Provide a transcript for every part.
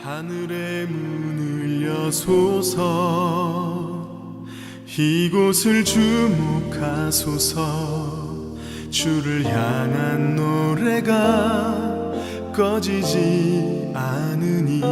하늘의 문을 여소서 이곳을 주목하소서 주를 향한 노래가 꺼지지 않으니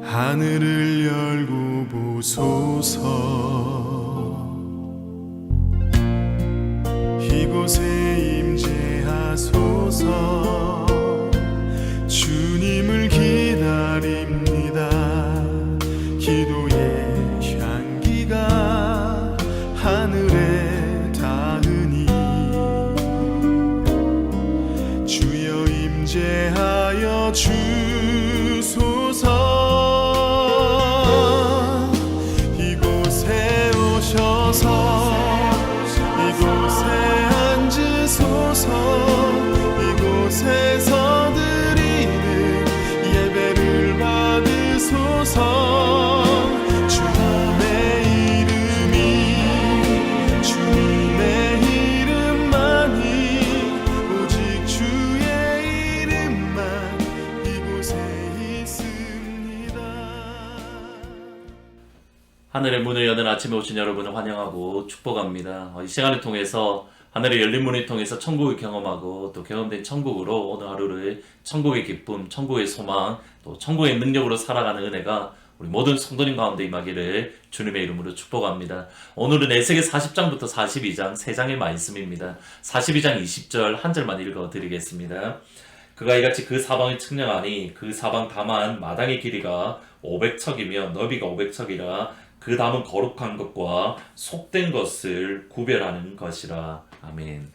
하늘을 열고 보소서 이곳에 임재하소서 주님을 기다립니다. 기도의 향기가 하늘에 닿으니 주여 임재하여 주소서 이곳에 오셔서 이곳에 앉으소서 이곳에서 예배를 받으소서 주님의 이름이 주님의 이름만이 오직 주의 이름만 이곳에 있습니다. 하늘의 문을 여는 아침에 오신 여러분을 환영하고 축복합니다. 이 시간을 통해서 하늘의 열린 문을 통해서 천국을 경험하고 또 경험된 천국으로 오늘 하루를 천국의 기쁨, 천국의 소망, 또 천국의 능력으로 살아가는 은혜가 우리 모든 성도님 가운데 임하기를 주님의 이름으로 축복합니다. 오늘은 에스겔 40장부터 42장 3장의 말씀입니다. 42장 20절 한 절만 읽어드리겠습니다. 그가 이같이 그 사방을 측량하니 그 사방 다만 마당의 길이가 500척이며 너비가 500척이라 그 담은 거룩한 것과 속된 것을 구별하는 것이라. 아멘.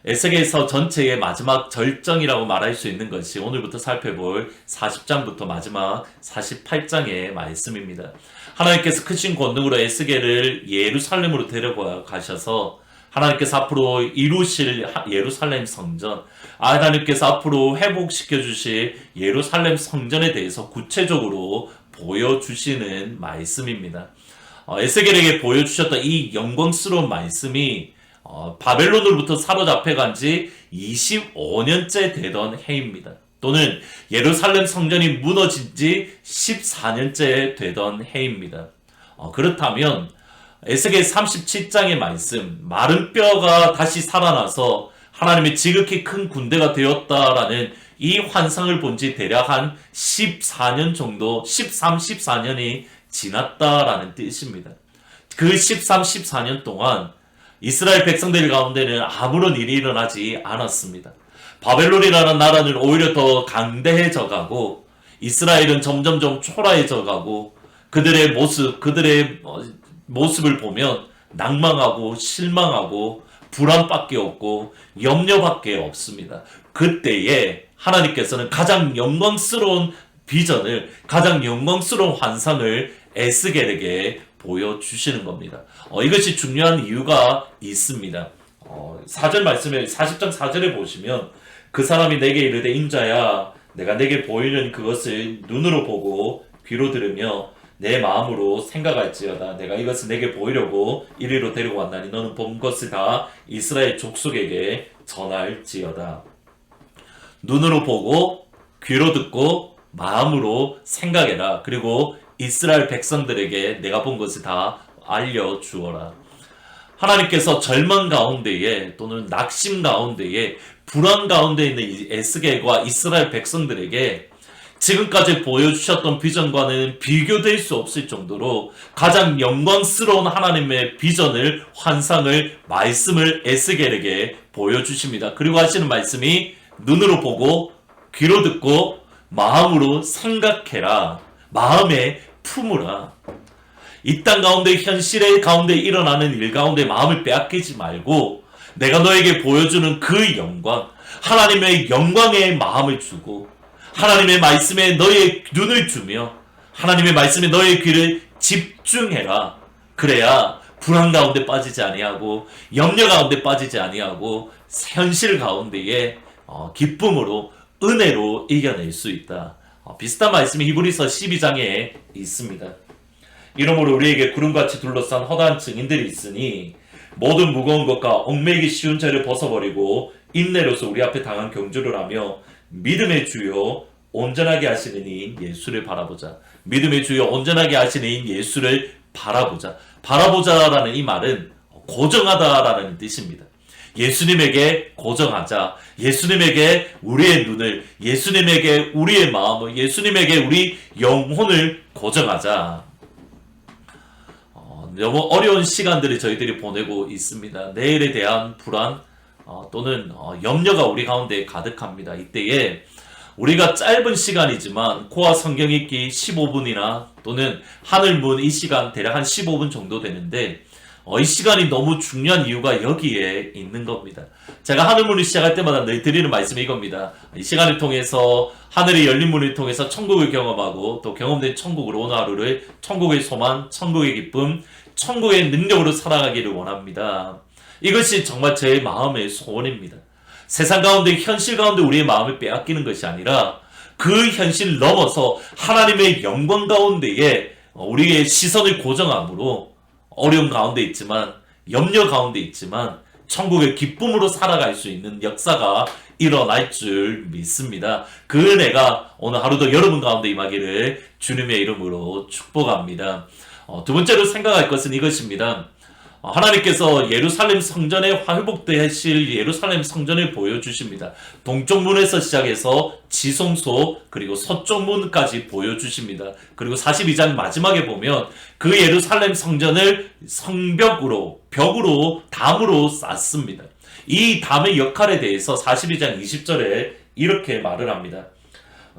에스겔서 전체의 마지막 절정이라고 말할 수 있는 것이 오늘부터 살펴볼 40장부터 마지막 48장의 말씀입니다. 하나님께서 크신 권능으로 에스겔을 예루살렘으로 데려가셔서 하나님께서 앞으로 이루실 예루살렘 성전, 하나님께서 앞으로 회복시켜 주실 예루살렘 성전에 대해서 구체적으로 보여주시는 말씀입니다. 에스겔에게 보여주셨던 이 영광스러운 말씀이 바벨론으로부터 사로잡혀간 지 25년째 되던 해입니다. 또는 예루살렘 성전이 무너진 지 14년째 되던 해입니다. 그렇다면 에스겔 37장의 말씀, 마른 뼈가 다시 살아나서 하나님의 지극히 큰 군대가 되었다라는 이 환상을 본 지 대략 한 14년 정도, 14년이 지났다라는 뜻입니다. 그 14년 동안 이스라엘 백성들 가운데는 아무런 일이 일어나지 않았습니다. 바벨론이라는 나라는 오히려 더 강대해져 가고 이스라엘은 점점점 초라해져 가고 그들의 모습을 보면 낭망하고 실망하고 불안밖에 없고 염려밖에 없습니다. 그때에 하나님께서는 가장 영광스러운 비전을, 가장 영광스러운 환상을 에스겔에게 보여주시는 겁니다. 이것이 중요한 이유가 있습니다. 4절 말씀에 40장 4절에 보시면 그 사람이 내게 이르되 인자야 내가 내게 보이는 그것을 눈으로 보고 귀로 들으며 내 마음으로 생각할지어다. 내가 이것을 내게 보이려고 이리로 데리고 왔나니 너는 본 것을 다 이스라엘 족속에게 전할지어다. 눈으로 보고 귀로 듣고 마음으로 생각해라. 그리고 이스라엘 백성들에게 내가 본 것을 다 알려주어라. 하나님께서 절망 가운데에 또는 낙심 가운데에 불안 가운데 있는 이 에스겔과 이스라엘 백성들에게 지금까지 보여주셨던 비전과는 비교될 수 없을 정도로 가장 영광스러운 하나님의 비전을, 환상을, 말씀을 에스겔에게 보여주십니다. 그리고 하시는 말씀이 눈으로 보고 귀로 듣고 마음으로 생각해라. 마음에 품으라. 이 땅 가운데 현실의 가운데 일어나는 일 가운데 마음을 빼앗기지 말고 내가 너에게 보여주는 그 영광, 하나님의 영광에 마음을 주고 하나님의 말씀에 너의 눈을 주며 하나님의 말씀에 너의 귀를 집중해라. 그래야 불안 가운데 빠지지 아니하고 염려 가운데 빠지지 아니하고 현실 가운데에 기쁨으로 은혜로 이겨낼 수 있다. 비슷한 말씀이 히브리서 12장에 있습니다. 이러므로 우리에게 구름같이 둘러싼 허다한 증인들이 있으니 모든 무거운 것과 얽매이기 쉬운 죄를 벗어버리고 인내로서 우리 앞에 당한 경주를 하며 믿음의 주요 온전하게 하시는 이인 예수를 바라보자. 믿음의 주요 온전하게 하시는 이인 예수를 바라보자. 바라보자라는 이 말은 고정하다라는 뜻입니다. 예수님에게 고정하자. 예수님에게 우리의 눈을, 예수님에게 우리의 마음을, 예수님에게 우리 영혼을 고정하자. 너무 어려운 시간들을 저희들이 보내고 있습니다. 내일에 대한 불안 또는 염려가 우리 가운데 가득합니다. 이때에 우리가 짧은 시간이지만 코아 성경 읽기 15분이나 또는 하늘문 이 시간 대략 한 15분 정도 되는데 이 시간이 너무 중요한 이유가 여기에 있는 겁니다. 제가 하늘문을 시작할 때마다 늘 드리는 말씀이 이겁니다. 이 시간을 통해서 하늘의 열린 문을 통해서 천국을 경험하고 또 경험된 천국으로 오늘 하루를 천국의 소망, 천국의 기쁨, 천국의 능력으로 살아가기를 원합니다. 이것이 정말 제 마음의 소원입니다. 세상 가운데 현실 가운데 우리의 마음을 빼앗기는 것이 아니라 그 현실을 넘어서 하나님의 영광 가운데에 우리의 시선을 고정함으로 어려움 가운데 있지만 염려 가운데 있지만 천국의 기쁨으로 살아갈 수 있는 역사가 일어날 줄 믿습니다. 그 은혜가 오늘 하루도 여러분 가운데 임하기를 주님의 이름으로 축복합니다. 두 번째로 생각할 것은 이것입니다. 하나님께서 예루살렘 성전에 회복되실 예루살렘 성전을 보여주십니다. 동쪽 문에서 시작해서 지성소 그리고 서쪽 문까지 보여주십니다. 그리고 42장 마지막에 보면 그 예루살렘 성전을 성벽으로 벽으로 담으로 쌓습니다. 이 담의 역할에 대해서 42장 20절에 이렇게 말을 합니다.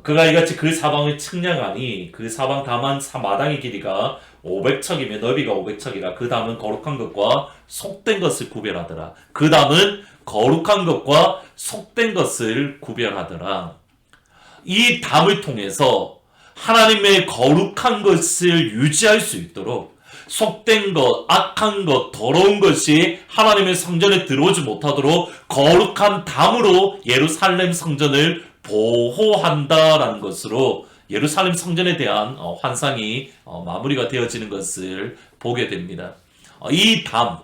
그가 이같이 그 사방을 측량하니 그 사방 담한 마당의 길이가 500척이며 너비가 500척이라 그 담은 거룩한 것과 속된 것을 구별하더라. 그 담은 거룩한 것과 속된 것을 구별하더라. 이 담을 통해서 하나님의 거룩한 것을 유지할 수 있도록 속된 것, 악한 것, 더러운 것이 하나님의 성전에 들어오지 못하도록 거룩한 담으로 예루살렘 성전을 보호한다라는 것으로 예루살렘 성전에 대한 환상이 마무리가 되어지는 것을 보게 됩니다. 이 담,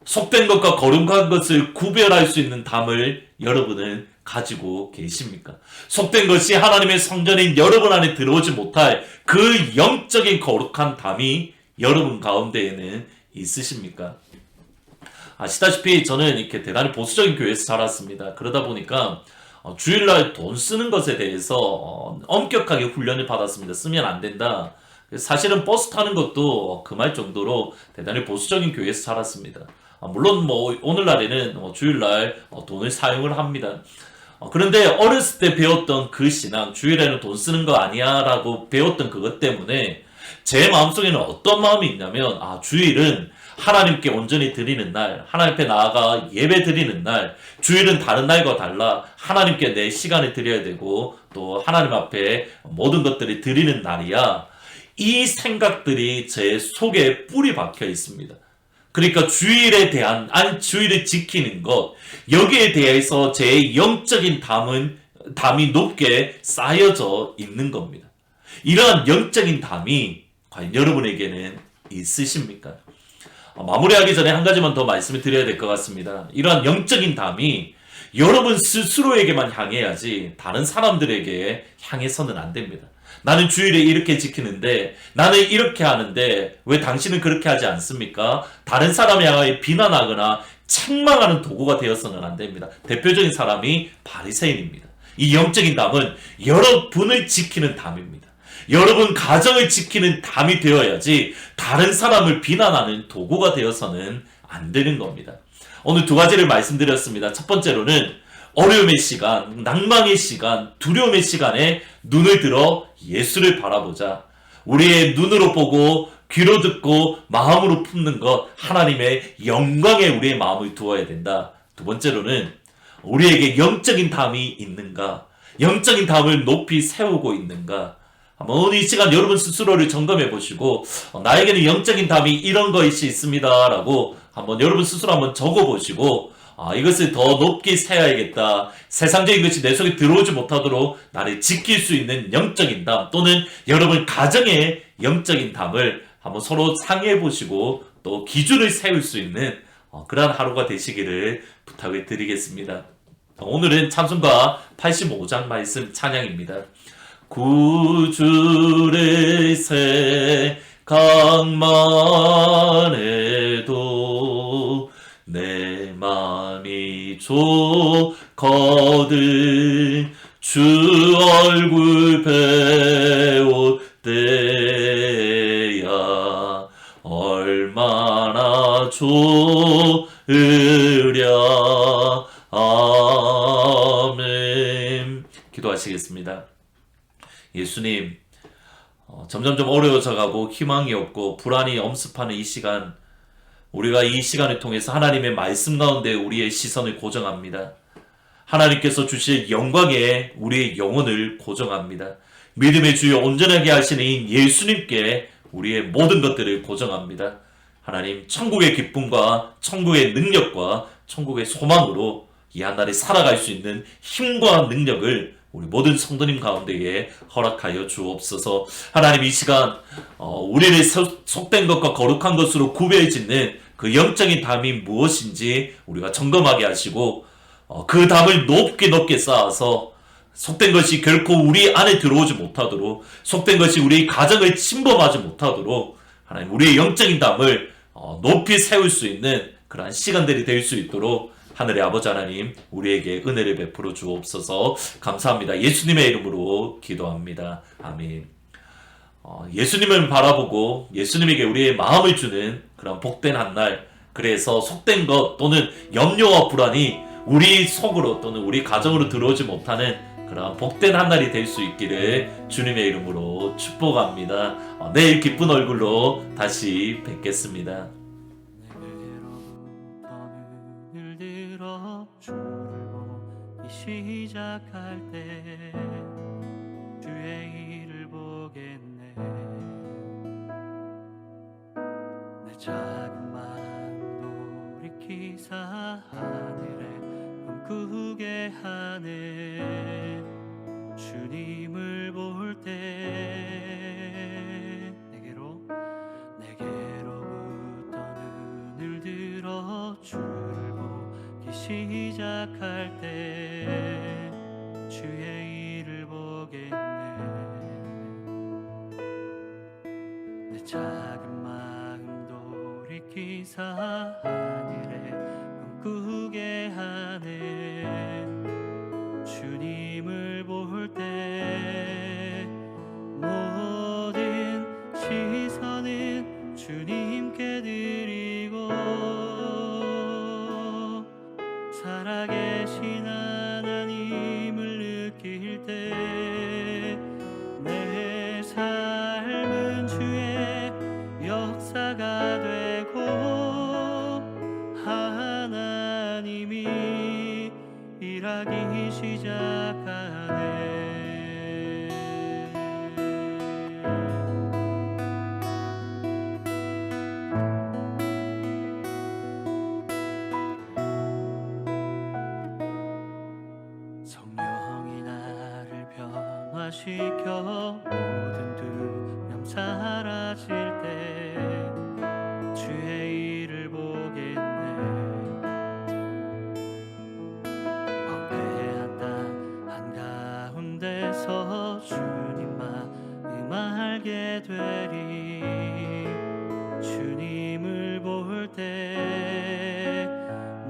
속된 것과 거룩한 것을 구별할 수 있는 담을 여러분은 가지고 계십니까? 속된 것이 하나님의 성전인 여러분 안에 들어오지 못할 그 영적인 거룩한 담이 여러분 가운데에는 있으십니까? 아시다시피 저는 이렇게 대단히 보수적인 교회에서 자랐습니다. 그러다 보니까 주일날 돈 쓰는 것에 대해서 엄격하게 훈련을 받았습니다. 쓰면 안 된다. 사실은 버스 타는 것도 금할 정도로 대단히 보수적인 교회에서 자랐습니다. 물론 오늘날에는 주일날 돈을 사용을 합니다. 그런데 어렸을 때 배웠던 그 신앙, 주일에는 돈 쓰는 거 아니야 라고 배웠던 그것 때문에 제 마음속에는 어떤 마음이 있냐면 주일은 하나님께 온전히 드리는 날, 하나님 앞에 나아가 예배 드리는 날, 주일은 다른 날과 달라 하나님께 내 시간을 드려야 되고 또 하나님 앞에 모든 것들을 드리는 날이야. 이 생각들이 제 속에 뿌리 박혀 있습니다. 그러니까 주일에 대한, 주일을 지키는 것, 여기에 대해서 제 영적인 담이 높게 쌓여져 있는 겁니다. 이러한 영적인 담이 과연 여러분에게는 있으십니까? 마무리하기 전에 한 가지만 더 말씀을 드려야 될 것 같습니다. 이러한 영적인 담이 여러분 스스로에게만 향해야지 다른 사람들에게 향해서는 안 됩니다. 나는 주일에 이렇게 지키는데, 나는 이렇게 하는데 왜 당신은 그렇게 하지 않습니까? 다른 사람을 향하여 비난하거나 책망하는 도구가 되어서는 안 됩니다. 대표적인 사람이 바리새인입니다. 이 영적인 담은 여러분을 지키는 담입니다. 여러분 가정을 지키는 담이 되어야지 다른 사람을 비난하는 도구가 되어서는 안 되는 겁니다. 오늘 두 가지를 말씀드렸습니다. 첫 번째로는 어려움의 시간, 낭망의 시간, 두려움의 시간에 눈을 들어 예수를 바라보자. 우리의 눈으로 보고 귀로 듣고 마음으로 품는 것, 하나님의 영광에 우리의 마음을 두어야 된다. 두 번째로는 우리에게 영적인 담이 있는가? 영적인 담을 높이 세우고 있는가? 오늘 이 시간 여러분 스스로를 점검해 보시고 나에게는 영적인 담이 이런 것이 있습니다 라고 한번 여러분 스스로 한번 적어 보시고 이것을 더 높게 세워야겠다. 세상적인 것이 내 속에 들어오지 못하도록 나를 지킬 수 있는 영적인 담, 또는 여러분 가정의 영적인 담을 한번 서로 상의해 보시고 또 기준을 세울 수 있는 그러한 하루가 되시기를 부탁을 드리겠습니다. 오늘은 찬송가 85장 말씀 찬양입니다. 구주를 생각만 해도 내 맘이 좋거든 주 얼굴 배울 때야 얼마나 좋으랴. 아멘. 기도하시겠습니다. 예수님, 점점점 어려워져 가고 희망이 없고 불안이 엄습하는 이 시간, 우리가 이 시간을 통해서 하나님의 말씀 가운데 우리의 시선을 고정합니다. 하나님께서 주실 영광에 우리의 영혼을 고정합니다. 믿음의 주여 온전하게 하시는 이 예수님께 우리의 모든 것들을 고정합니다. 하나님, 천국의 기쁨과 천국의 능력과 천국의 소망으로 이 한 날에 살아갈 수 있는 힘과 능력을 우리 모든 성도님 가운데에 허락하여 주옵소서. 하나님, 이 시간 우리를 속된 것과 거룩한 것으로 구별짓는 그 영적인 담이 무엇인지 우리가 점검하게 하시고 그 담을 높게 쌓아서 속된 것이 결코 우리 안에 들어오지 못하도록, 속된 것이 우리 가정을 침범하지 못하도록 하나님, 우리의 영적인 담을 높이 세울 수 있는 그러한 시간들이 될 수 있도록 하늘의 아버지 하나님, 우리에게 은혜를 베풀어 주옵소서. 감사합니다. 예수님의 이름으로 기도합니다. 아멘. 예수님을 바라보고 예수님에게 우리의 마음을 주는 그런 복된 한 날, 그래서 속된 것 또는 염려와 불안이 우리 속으로 또는 우리 가정으로 들어오지 못하는 그런 복된 한 날이 될 수 있기를 주님의 이름으로 축복합니다. 내일 기쁜 얼굴로 다시 뵙겠습니다. 시작할 때 주의 일을 보겠네. 내 작은 마음 돌이키사 하늘에 꿈꾸게 하네. 주님을 볼 때 내게로부터 눈을 들어 주를 보기 시작할 때 주의 일을 보겠네. 내 작은 마음 돌이키사 하늘에 꿈꾸게 하네. 주님을 볼 때 모든 시선은 주님께 드리고 살아계신 하나님을 느낄 때 내 삶은 주의 역사가 되고 하나님이 일하기 시작하네. 성령이 나를 변화시켜 모든 두려움 사라질 때 주의 일을 보겠네. 황폐한 땅 한가운데서 주님 마음 알게 되리. 주님을 볼 때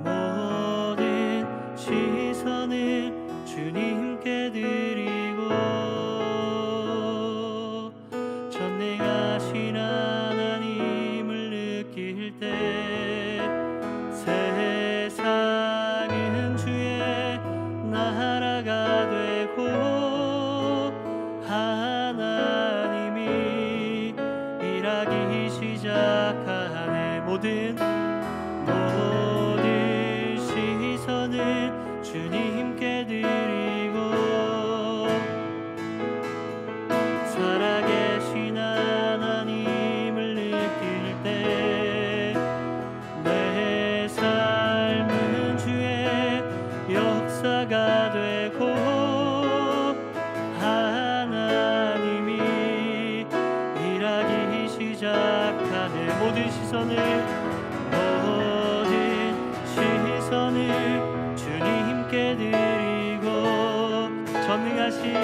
모든 시선을 주님께 드리고 전능하신 하나님을 느낄 때 세상은 주의 나라가 되고 하나님이 일하기 시작하네. 모든 시선을 주님께 드리고 살아계신 하나님을 느낄 때 내 삶은 주의 역사가 되고 하나님이 일하기 시작하네. 모든 시선을 주님께 드리고 전능하신